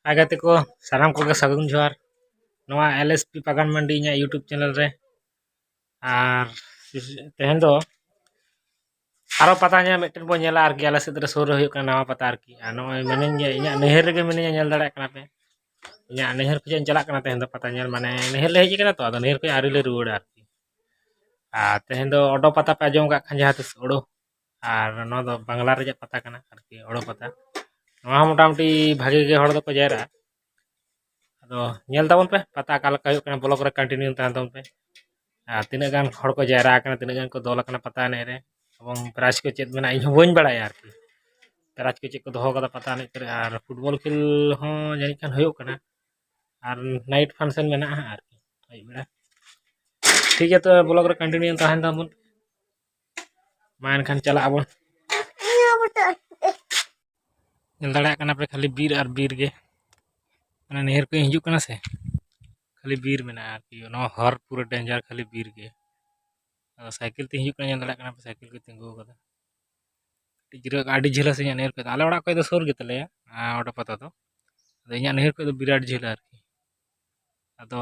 आगते को साराम को सागुन जोहार नवा एलएसपी पागान मंडी इᱧᱟᱹᱜ यूट्यूब चैनल रे आर तेहन दो आरो पता ᱧᱮᱞ मिटन बो ñᱮला आरकी आले सेद रे सोर हुᱭᱩᱜ ᱠᱟᱱᱟ नवा पता आरकी आ नय मिनिन गे इᱧाᱹᱜ नहर रे गे मिनिन ñᱮल दाᱲे कना पे इᱧाᱹᱜ नहर को चला कना तेहन दो पता ñᱮल माने नहर ले हेज कना तो आदो नहर को आरी ले रुवाड़ आरकी आ तेहन दो ओडो पता पे आजम का खान जहां तिस ओडो आर नो दो बांग्ला रे पता कना आरकी ओडो पता नवा मोटामुटी भागे गे हड़ दो को जायरा अदो ñel ताबन पे पता का लका हुᱭᱩᱜ कना ब्लॉग रे कंटिन्यू तान ताबन पे तीना गान हड़ को जायरा कना तीना गान को दल कना पता ने रे এবং প্রাইজ को चेत मेना इन बन बाड़ाया आरकी प्राइज को चेत को दोहो कदा पता नहीं करे और फुटबॉल खेल हो जानी खान हुयो कना और नाइट फंक्शन मेना आरकी आई बेड़ा ठीक है तो ब्लॉग रे कंटिन्यू ताहन ताबन मान खान चला आबन ñel दाड़ा कना पे खाली बीर और बीर गे माने नहर पे हिजू कना से खाली बीर मेना आरकी नो हर पूरा डेंजर खाली बीर गे साइकिल ते हिजू कना ñel दाड़ा कना पे साइकिल को तिंगु कदा टिजरा गाड़ी झेला से नहर पे आले ओड़ा को दो सोर गे तले ओडा पता तो अदो इñा नहर पे दो बिराट झेला आरकी अदो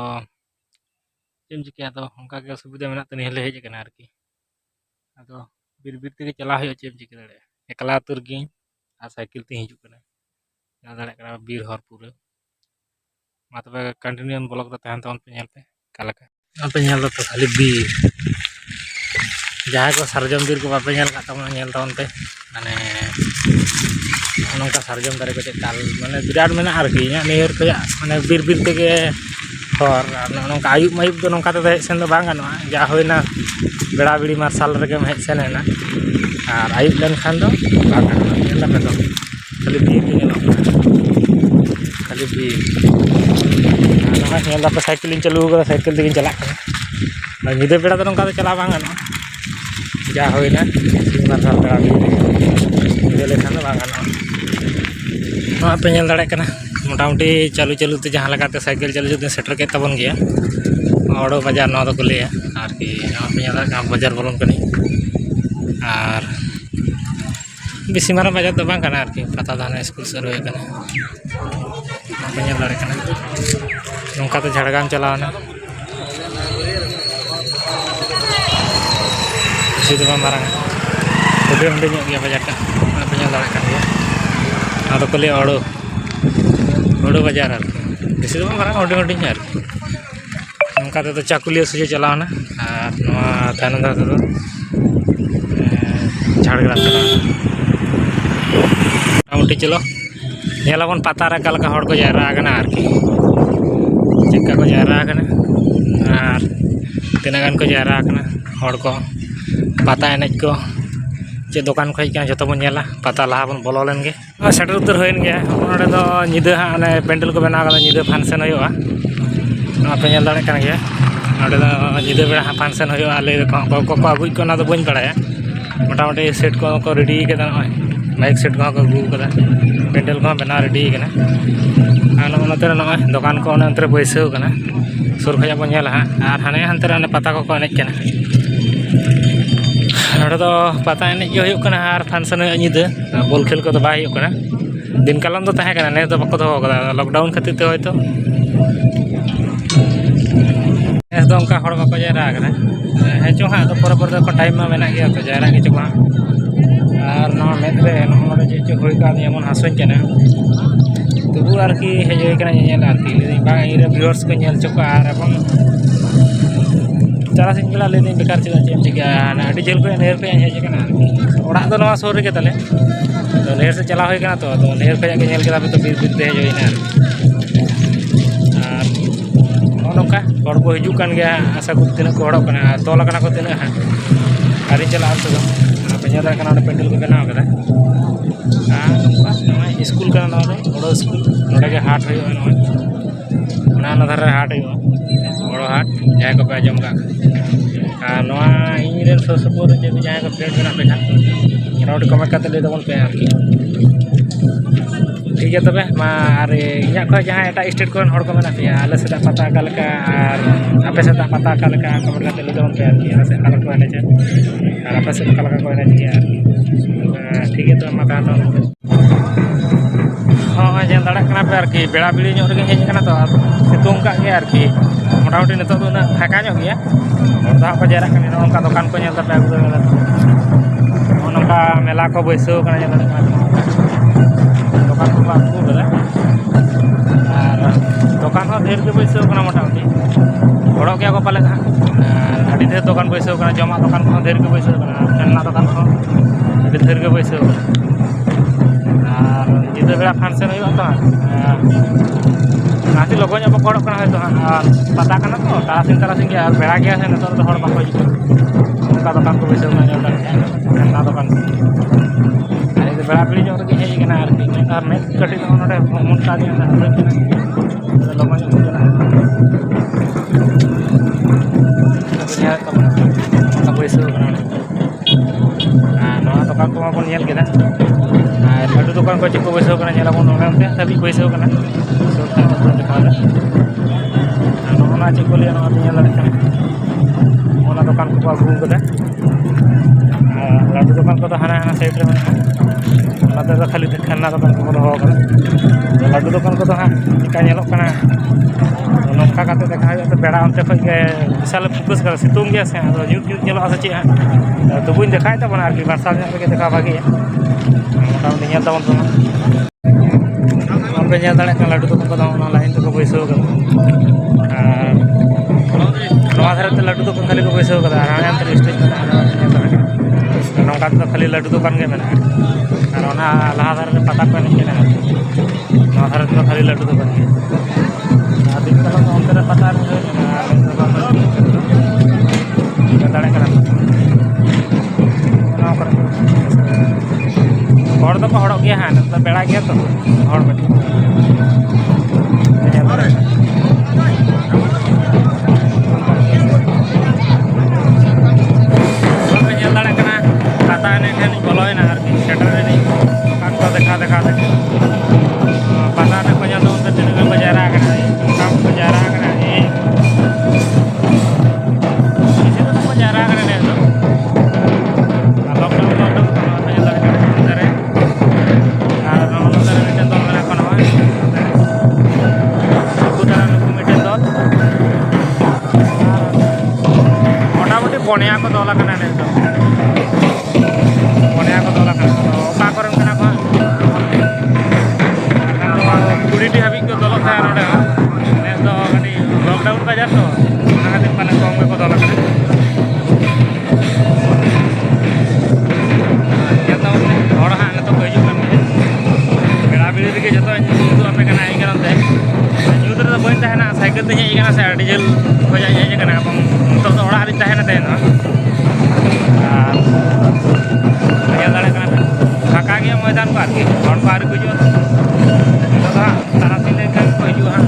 चेम चिके अदो onka के सुविधा मेना ते नहर ले हेज कना आरकी अदो बीर बीर ते चला हुयो चेम चिके दाड़े एकला तुर गी आ साइकिल ते हिजू कना ñel दाड़ा कना बीर हर पूरा मा तबे कंटिन्यू ब्लॉग दा तहन तन पे ñel पे कालका पे ñel तो खाली बीर जहाँ को सरजम बीर को बापे ñel का तमन ñel तन पे माने नोंका सरजम दारे को ताल माने बिराट मेना आरकी इñा नहर पे माने बीर बीर ते के हर नोंका आयुब मायुब दो नोंका ते सेन दो बांग गानोआ जा होइना बेड़ा बिड़ी मार्शल रेगे हेज सेनेना और आयुब लेन खान दो बांग गानोआ ñel पे दो खाली बीर के ñelo खाली बीर नोंका ñel पे साइकिल चालू करा साइकिल ते चला कना निदे बेड़ा तो नोंका चला बांग गानोआ जा होइना मार्शल बेड़ा बिड़ी ले खान दो बांग गानोआ नोआ पे ñel दाड़े कना मोटामुटी चालू चालू ते जहाँ लगाते साइकिल चालू चालू सेटर के तबन गया ओडो बाजार नौ को लिया आरकी नोआ पे ñel दाड़े बाजार बोलन कनी और बेसी मारा बाजार तो बांग कना आरकी पता दाना स्कूल से होय कना पे ñel दाड़े कना नोंका तो झाड़गाम चलावना बेसी तो मारंग हुडे हुडे गया बाजार का पे ñel दाड़े कन गया आदो को लिया ओडो ओडो बाजार आरकी बेसी तो मारंग हुडे हुडे आरकी नोंका तो चाकुलिया सुजे चलावना और नोआ तायनम दादा तो झाड़ग्राम चलावना मोटामुटी चलो ñelaबन पता रे कालका हड़ को जायरा कना आरकी चेका को जायरा कना और तीना गान को जायरा कना हड़ को पता एनेज को चे दुकान खै कना जतो बन ñela पता लहा बन बोलो लेन गे सेटर उतर होइन गे नोडे दो निदा हा ने पेंडल को बनाव कदा निदा फंक्शन होयोआ नोआ पे ñel दाड़े कना गे नोडे दो निदा बेड़ा फंक्शन होयोआ ले को अगुई को ना दो बन बड़ाया मोटामुटी सेट को रेडी केदा नय माइक सेट को अगू कदा पेंडल को बना रेडी कना आलो नते नय दुकान को अंतरे बैसव कना सुर खया बन ñela और हाने हंते रे पता को एनेज कना नोडे दो पता एनेज गे हुयुग कना और फंक्शन हुयुग निदा बॉल खेल को तो बाय हुयुग कना दिन कालम तो तहे कना ने तो बको दो कदा लॉकडाउन खातिर ते होयतो एस दो उनका हड़ बको जायरा कना हेचो हा तो पर तो टाइम में मेना गया तो जायरा के चबा और नोआ मेद रे नोडे जे जे होय का एमन हासोñ कना तबु आरकी हेज होय कना ñel आरकी बा इरे व्यूअर्स को ñel चको और एवं चला सिंह बेला ले दिन बेकार चला चेम चिका ना अडी जेल को नहर पे हेज कना ओड़ा दो नोआ सोर रे तले तो नहर से चला होय कना तो नहर पे के ñel केदा पे तो बीर बीर ते हेज होइना और नोंका हड़ को हिजू कान गया आशा को तिना को हड़ो कना तोल कना को तिना हा आरी चला तो पे ñel दाड़े कना पेंडल को बनाव कदा स्कूल कना नोडे ओडो स्कूल नोडे के हाट होयो ना धारे हाट होयो बड़ो हाट जहाँ को पे आजम का नोआ इन रेन सो सपोर जे जहाँ को फ्रेंड मेना पे खान मोटामुटी कमेंट करते ले दबन पे आरकी ठीक है तबे मा और इñा को जहाँ एटा स्टेट को हड़ को मेना पे आले से पता का लका और आपे से पता का लका कमेंट करते ले दबन पे आरकी आले से काला को एने और आपे से काला को एने आरकी ठीक है तो मा ᱦᱚᱸᱜᱼᱚᱭ ᱧᱮᱞ ᱫᱟᱲᱮᱭᱟᱜ ᱠᱟᱱᱟ ᱯᱮ ᱟᱨᱠᱤ ᱵᱮᱲᱟ ᱵᱤᱲᱤ ᱧᱚᱜ ᱨᱮᱜᱮ ᱦᱮᱡ ᱟᱠᱟᱱᱟ ᱛᱚ ᱥᱤᱛᱩᱝ ᱠᱟᱜ ᱜᱮᱭᱟ ᱟᱨᱠि ᱢᱚᱴᱟᱢᱩᱴᱤ ᱱᱤᱛᱚᱜ ᱫᱚ ᱩᱱᱟᱹᱜ ᱯᱷᱟᱸᱠᱟ ᱧᱚᱜ ᱜᱮᱭᱟ ᱦᱚᱲ ᱫᱚ ᱦᱟᱸᱜ ᱠᱚ ᱡᱟᱣᱨᱟᱜ ᱠᱟᱱᱟ ᱱᱚᱜᱼᱚ ᱱᱚᱝᱠᱟ ᱫᱚᱠᱟन ᱠᱚ ᱧᱮᱞ ᱫᱟᱯᱮ ᱟᱹᱜᱩ ᱠᱟᱫᱟ ᱱᱚᱜᱼᱚ ᱱᱚᱝᱠᱟ ᱢᱮᱞᱟ ᱠᱚ ᱵᱟᱹᱭᱥᱟᱹᱣ ᱠᱟᱱᱟ ᱧᱮᱞ ᱫᱟᱲᱮᱭᱟᱜ ᱠᱟᱱᱟ ᱫᱚᱠᱟन ᱠᱚᱠᱚ ᱟᱹᱜᱩ ᱠᱟᱫᱟ ᱟᱨ ᱫᱚᱠᱟन ᱦᱚᱸ ᱰᱷᱮᱨ ᱜᱮ ᱵᱟᱹᱭᱥᱟᱹᱣ ᱠᱟᱱᱟ ᱢᱚᱴᱟᱢᱩᱴि ᱦᱚᱲᱚᱜ ᱜᱮᱭᱟ ᱠᱚ ᱯᱟᱞᱮᱫ ᱦᱟᱸᱜ ᱟᱹᱰᱤ ᱰᱷᱮᱨ ᱫᱚᱠᱟन ᱵᱟᱹᱭᱥᱟᱹᱣ ᱠᱟᱱᱟ ᱡᱚᱢᱟᱜ ᱫᱚᱠᱟन ᱠᱚᱦᱚᱸ ᱰᱷᱮᱨ ᱜᱮ ᱵᱟᱹᱭᱥᱟᱹᱣ ᱠᱟᱱᱟ ᱠᱷᱮᱞᱱᱟ ᱫᱚᱠᱟन ᱠᱚᱦᱚᱸ ᱟᱹᱰᱤ ᱰᱷᱮᱨ ᱜᱮ ᱵᱟᱹᱭᱥᱟᱹᱣ ᱠᱟᱱᱟ ᱟᱨ ᱧᱤᱫᱟᱹ ᱵᱮᱲᱟ ᱯᱷᱟᱱᱥᱮᱱ ᱦᱩᱭᱩᱜᱼᱟ ᱛᱚ ᱱᱟᱥᱮ ᱞᱚᱜᱚᱱ ᱧᱚᱜ ᱵᱟᱠᱚ ᱦᱚᱲᱚᱜ ᱠᱟᱱᱟ ᱦᱚᱭᱛᱳ ᱦᱟᱸᱜ ᱟᱨ ᱯᱟᱛᱟ ᱠᱟᱱᱟ ᱛᱚ ᱛᱟᱨᱟᱥᱤᱧ ᱜᱮ ᱟᱨ ᱵᱮᱲᱟ ᱜᱮᱭᱟ ᱥᱮ ᱱᱤᱛᱚᱜ ᱫᱚ ᱦᱚᱲ ᱵᱟᱠᱚ ᱦᱤᱡᱩᱜ ᱠᱟᱱᱟ ᱚᱱᱠᱟ ᱫᱚᱠᱟᱱ ᱠᱚ ᱵᱟᱹᱭᱥᱟᱹᱣ ᱠᱟᱱᱟ ᱧᱮᱞ ᱫᱟᱲᱮᱭᱟᱜ ᱠᱷᱮᱞᱱᱟ ᱫᱚᱠᱟᱱ ᱟᱨ ᱤᱧ ᱫᱚ ᱵᱮᱲᱟ ᱵᱤᱲᱤ ᱧᱚᱜ ᱨᱮᱜᱮ ᱦᱮᱡ ᱟᱠᱟᱱᱟ ᱟᱨᱠᱤ ᱟᱨ ᱢᱮᱫ ᱠᱟᱹᱴᱤᱡ ᱫᱚ ᱱᱚᱰᱮ ᱚᱢᱚᱱ ᱠᱟᱣᱫᱤᱧᱟ ᱦᱟᱹᱯᱟᱹᱭ ᱠᱟᱱᱟ ᱞᱚᱜᱚᱱ ᱧᱚᱜ ᱪᱟᱞᱟᱜᱼᱟ ᱧᱮᱞ ᱛᱟᱵᱚᱱᱟ ᱚᱱᱠᱟ ᱵᱟᱹᱭᱥᱟᱹᱣ ᱠᱟᱱᱟ ᱚᱸᱰᱮ ᱟᱨ ᱱᱚᱣᱟ ᱫᱚᱠᱟन ᱠᱚᱢᱟ ᱵᱚᱱ ᱧᱮᱞ ᱠᱮᱫᱟ ᱟᱨ ᱞᱟᱹᱰᱩ ᱫᱚᱠᱟन ᱠᱚ ᱪᱮᱫ ᱠᱚ ᱵᱟᱹᱭᱥᱟᱹᱣ ᱠᱟᱱᱟ ᱧᱮᱞᱟᱵᱚᱱ ᱚᱱᱮ ᱚᱱᱛᱮ ᱫᱷᱟᱹᱵᱤᱡ ᱵᱟᱹᱭᱥᱟᱹᱣ ᱠᱟᱱᱟ ᱥᱩᱨ ᱛᱮ ᱵᱟᱹᱧ ᱫᱮᱠᱷᱟᱣᱫᱟ ᱟᱨ ᱱᱚᱜᱼᱚ ᱱᱚᱣᱟ ᱪᱮᱫ ᱠᱚ ᱞᱟᱹᱭᱟ ᱱᱚᱣᱟ ᱧᱮᱞ ᱫᱟᱲᱮᱭᱟᱜ ᱠᱟᱱᱟ ᱚᱱᱟ ᱫᱚᱠᱟᱱ ᱠᱚᱠᱚ ᱟᱹᱜᱩ ᱠᱟᱫᱟ ᱟᱨ ᱞᱟᱹᱰᱩ ᱫᱚᱠᱟᱱ ᱠᱚᱫᱚ ᱦᱟᱱᱟ ᱥᱟᱭᱤᱰ ᱨᱮ ᱢᱮᱱᱟᱜᱼᱟ ᱚᱱᱟ ᱛᱮᱫᱚ ᱠᱷᱟᱹᱞᱤ ᱠᱷᱮᱞᱱᱟ ᱫᱚᱠᱟᱱ ᱠᱚᱠᱚ ᱫᱚᱦᱚ ᱠᱟᱫᱟ ᱞᱟᱹᱰᱩ ᱫᱚᱠᱟᱱ ᱠᱚᱫᱚ ᱦᱟᱸᱜ ᱪᱮᱠᱟ ᱧᱮᱞᱚᱜ ᱠᱟᱱᱟ ᱱᱚᱝᱠᱟ ᱠᱟᱛᱮ ᱫᱮᱠᱷᱟ ᱦᱩᱭᱩᱜᱼᱟ ᱛᱚ ᱵᱮᱲᱟ ᱚᱱᱛᱮ ᱠᱷᱚᱡ ᱜᱮ ᱵᱤᱥᱟᱞᱮ ᱯᱷᱳᱠᱟᱥ ᱠᱟᱫᱟ ᱥᱤᱛᱩᱝ ᱜᱮᱭᱟ ᱥᱮ ᱟᱫᱚ ᱧᱩᱛ ᱧᱩᱛ ᱧᱮᱞᱚᱜᱼᱟ ᱥᱮ ᱪᱮᱫ ᱦᱟᱸᱜ ᱛᱚᱵᱩᱧ ᱫᱮᱠᱷᱟᱣᱮᱫ ᱛᱟᱵᱚᱱᱟ ᱟᱨᱠि ᱢᱟᱨᱥᱟᱞ ᱧᱚᱜ ᱨᱮᱜᱮ ᱫᱮᱠᱷᱟᱣ ᱵᱷᱟᱜᱮᱭᱟ ᱢᱚᱴᱟᱢᱩᱴᱤ ᱧᱮᱞ ᱛᱟᱵᱚᱱ ᱯᱮ ᱢᱟ ᱯᱮ ᱧᱮᱞ ᱫᱟᱲᱮᱭᱟᱜ ᱠᱟᱱᱟ ᱞᱟᱹᱰᱩ ᱫᱚᱠᱟᱱ ᱠᱚᱫᱚ ᱚᱱᱟ ᱞᱟᱭᱤᱱ ᱛᱮᱠᱚ ᱵᱟᱹᱭᱥᱟᱹᱣ ᱠᱟᱫᱟ ᱟᱨ ᱱᱚᱣᱟ ᱫᱷᱟᱨᱮ ᱛᱮ ᱞᱟᱹᱰᱩ ᱫᱚᱠᱟᱱ ᱠᱷᱟᱹᱞᱤ ᱠᱚ ᱵᱟᱹᱭᱥᱟᱹᱣ ᱠᱟᱫᱟ ᱟᱨ ᱦᱟᱱᱮ ᱦᱟᱱᱛᱮ ᱥᱴᱮᱡ ᱢᱮᱱᱟᱜᱼᱟ ᱧᱮᱞ ᱫᱟᱲᱮᱭᱟᱜ ᱠᱟᱱᱟ ᱱᱚᱝᱠᱟ ᱛᱮᱫᱚ ᱠᱷᱟᱹᱞᱤ ᱞᱟᱹᱰᱩ ᱫᱚᱠᱟᱱ ᱜᱮ ᱢᱮᱱᱟᱜᱼᱟ ᱟᱨ ᱚᱱᱟ ᱞᱟᱦᱟ ᱫᱷᱟᱨᱮ ᱨᱮ ᱯᱟᱛᱟ ᱠᱚ ᱮᱱᱮᱡ ᱠᱟᱱᱟ ᱱᱚᱣᱟ ᱫᱷᱟᱨᱮ ᱛᱮᱫᱚ ᱠᱷᱟᱹᱞᱤ ᱞᱟᱹᱰᱩ ᱫᱚᱠᱟᱱ ᱜᱮ ᱟᱨ ᱫᱤᱱ ᱠᱟᱞᱚᱢ ᱫᱚ ᱚᱱᱛᱮ ᱨᱮ ᱯᱟᱛᱟ ᱮᱱᱮᱡ ᱦᱩᱭ ᱞᱮᱱᱟ ᱟᱨ ᱧᱮᱞ ᱫᱟᱲᱮᱭᱟᱜ ᱠᱟᱱᱟ ᱚᱱᱟ ᱠᱚᱨᱮ हड़ तो हड़ो गया हाँ तो बेड़ा गया तो हड़ बैठे पता ठेन बोलोना सेटर दुकान को देखा देखा पता को तीन को जारा को जारा को जारा पनिया को दल पनिया को दल कुड़ी हाबी को दल लॉकडाउन बाजार तो खातिर पाले कम को दल हड़ हाँ नित को हजून बेड़ा बिड़ी जो पे हेनते ᱧᱩᱛ ᱨᱮᱫᱚ ᱵᱟᱹᱧ ᱛᱟᱦᱮᱱᱟ ᱥᱟᱭᱠᱮᱞ ᱛᱮᱧ ᱦᱮᱡ ᱟᱠᱟᱱᱟ ᱥᱮ ᱟᱹᱰᱤ ᱡᱷᱟᱹᱞ ᱠᱷᱚᱡ ᱦᱮᱡ ᱟᱠᱟᱱᱟ ᱮᱵᱚᱝ ᱱᱤᱛᱚᱜ ᱫᱚ ᱚᱲᱟᱜ ᱨᱤᱧ ᱛᱟᱦᱮᱱᱟ ᱛᱮᱦᱮᱧ ᱫᱚ ᱟᱨ ᱧᱮᱞ ᱫᱟᱲᱮᱭᱟᱜ ᱠᱟᱱᱟ ᱯᱷᱟᱸᱠᱟ ᱜᱮᱭᱟ ᱢᱚᱭᱫᱟᱱ ᱠᱚ ᱟᱨᱠᱤ ᱦᱚᱲ ᱠᱚ ᱟᱹᱣᱨᱤ ᱠᱚ ᱦᱤᱡᱩᱜᱼᱟ ᱛᱚ ᱱᱤᱛᱚᱜ ᱫᱚ ᱦᱟᱸᱜ ᱛᱟᱨᱟᱥᱤᱧ ᱞᱮᱱᱠᱷᱟᱱ ᱠᱚ ᱦᱤᱡᱩᱜᱼᱟ ᱦᱟᱸᱜ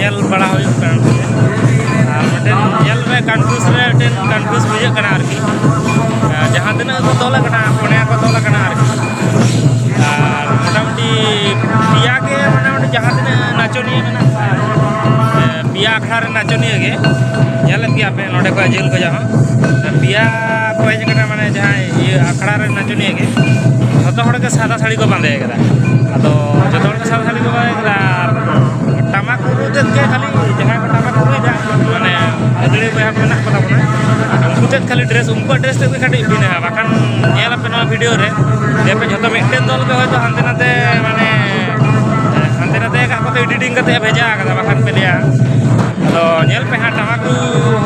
nyel bada huyuk kan meten nyel re confuse bujhe kana arki jahan tina ko tola kana pone ko tola kana arki ar motamoti piya ke motamoti jahan tina nachoniya mena piya akhara re nachoniya ge nyel ki ape node ko jil ko jaha piya ko hej kana mane jahan ye akhara re nachoniya ge joto hor ke sada sari ko bande kada ado joto hor ke sada sari ko bande kada tamak urut ke khali jahan ko tamak urut ja mane agli baya ko nak pata bona unku tet khali dress unku dress te khati bina bakan nyela pe no video re depe joto mitten dol ke hoyto hante nate mane hante nate ka ko editing kate bheja kada bakan pe liya ado nyel pe ha tamak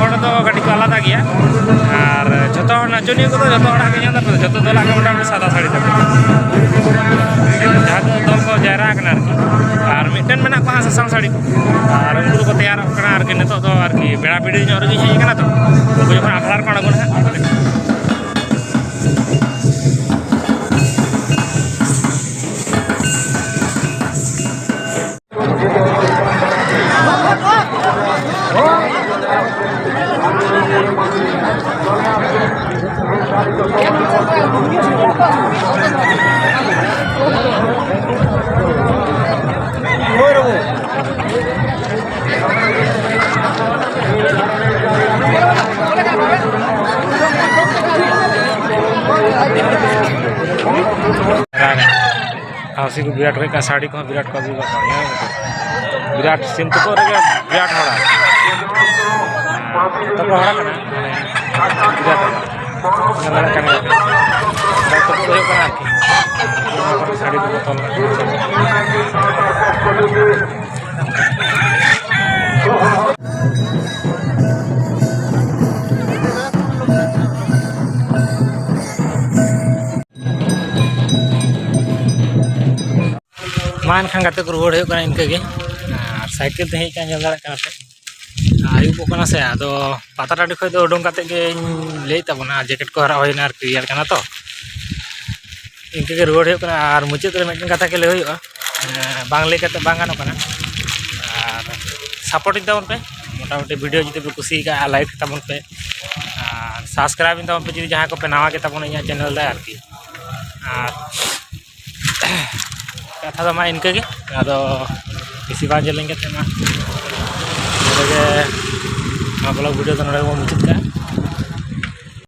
hor do gadi ko alada gaya ar joto nachoniya ko joto hor ke nyala pe joto dola ka mota sada sari ta jahan dol ko jaira kana ar mitten mena ko sasang sari ko ar unku ko tayar kana ar ke neto do ar ki beda pidi nyor gi hej kana to unku jokon akhlar ko agon ha हाउसी को विराट का साड़ी को विराट का भी Virat SIM तो विराट हड़ा तब हड़ा करना विराट करना साड़ी को बोतल मान खान गाते को रुआड़ होना इनके साइकिल ते हेज जल दाड़ा पे आयुबों से आदो पाता टाँडी खो उडूंग काते लई ताबोना जैकेट को हरा होना रियल करना तो इनके रुआड़ होना और मुचाद रे मिदटेन कथा के लई हुआ बांग लई काते बांग गानोग काना और सपोर्टिंग ताबोन पे मोटामुटी वीडियो जुदी पे कुसी का लाइक ताबोन पे और सब्सक्राइब ताबोन पे जुदी जहां को पे नवा के ताबोन इया चैनल रे आरकी और कथा तो मा इनके बेसि बार जलेंगे ब्लॉग वीडियो तो मुचाद का।